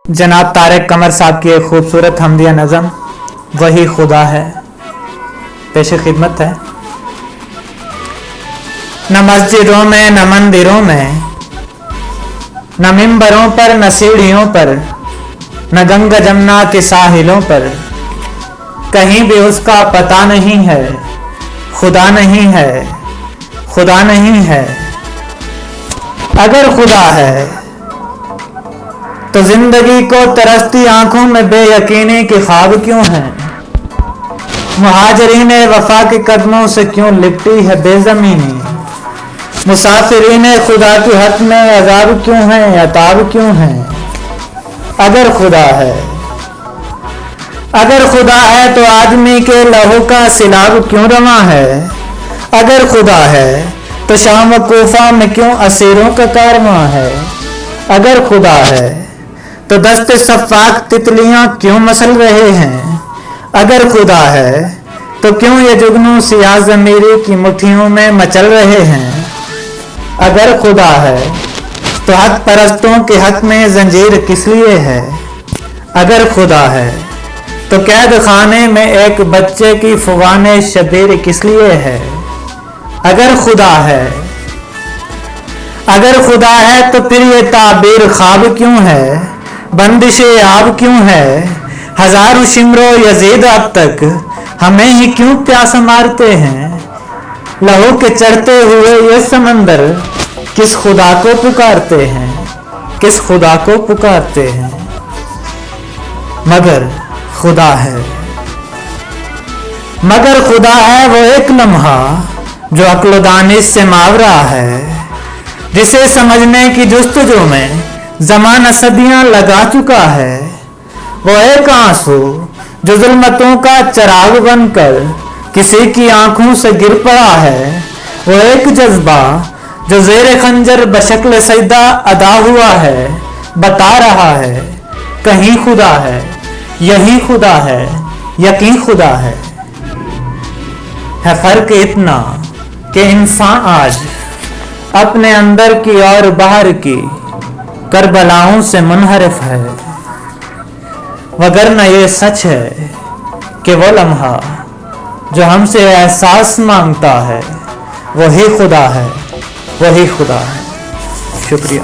जनाब तारिक कमर साहब की एक खूबसूरत हमदिया नज़म वही खुदा है पेश खिदमत है। न मस्जिदों में न मंदिरों में न मिंबरों पर न सीढ़ियों पर न गंगा जमुना के साहिलों पर कहीं भी उसका पता नहीं है। खुदा नहीं है, खुदा नहीं है। अगर खुदा है तो जिंदगी को तरसती आंखों में बेयकीनी के ख्वाब क्यों हैं? मुहाजिरीन वफा के कदमों से क्यों लिपटी है बेज़मीनी? मुसाफिरीन खुदा की हक में अज़ाब क्यों है, अताब क्यों है? अगर खुदा है, अगर खुदा है तो आदमी के लहू का सिलाब क्यों रवा है? अगर खुदा है तो शाम व कोफा में क्यों असीरों का कारवां है? अगर खुदा है तो दस्ते सफ़ाक तितलियां क्यों मसल रहे हैं? अगर खुदा है तो क्यों ये जुगनू सियाह ज़मीरी की मुट्ठियों में मचल रहे हैं? अगर खुदा है तो हक परस्तों के हक में जंजीर किस लिए है? अगर खुदा है तो कैद खाने में एक बच्चे की फुगाने शबीर किस लिए है? अगर खुदा है, अगर खुदा है तो फिर ये ताबीर ख्वाब क्यों है? बंदिशे आब क्यों है? हजारों शिमरो यजीद अब तक हमें ही क्यों प्यास मारते हैं? लहू के चढ़ते हुए ये समंदर किस खुदा को पुकारते हैं? किस खुदा को पुकारते हैं? मगर खुदा है, मगर खुदा है वो एक लम्हा जो अक्ल दानिश से मावरा है, जिसे समझने की जुस्तजू में ज़माना सदियां लगा चुका है। वो एक आंसू जो जुल्मतों का चिराग बनकर किसी की आंखों से गिर पड़ा है। वो एक जज्बा जो ज़ेरे खंजर बशक्ल सजदा अदा हुआ है, बता रहा है कहीं खुदा है, यही खुदा है, यकीन खुदा है। फर्क इतना कि इंसान आज अपने अंदर की और बाहर की करबलाओं से मुनहरिफ है, वगरना ये सच है कि वो लम्हा जो हमसे एहसास मांगता है वही खुदा है, वही खुदा है। शुक्रिया।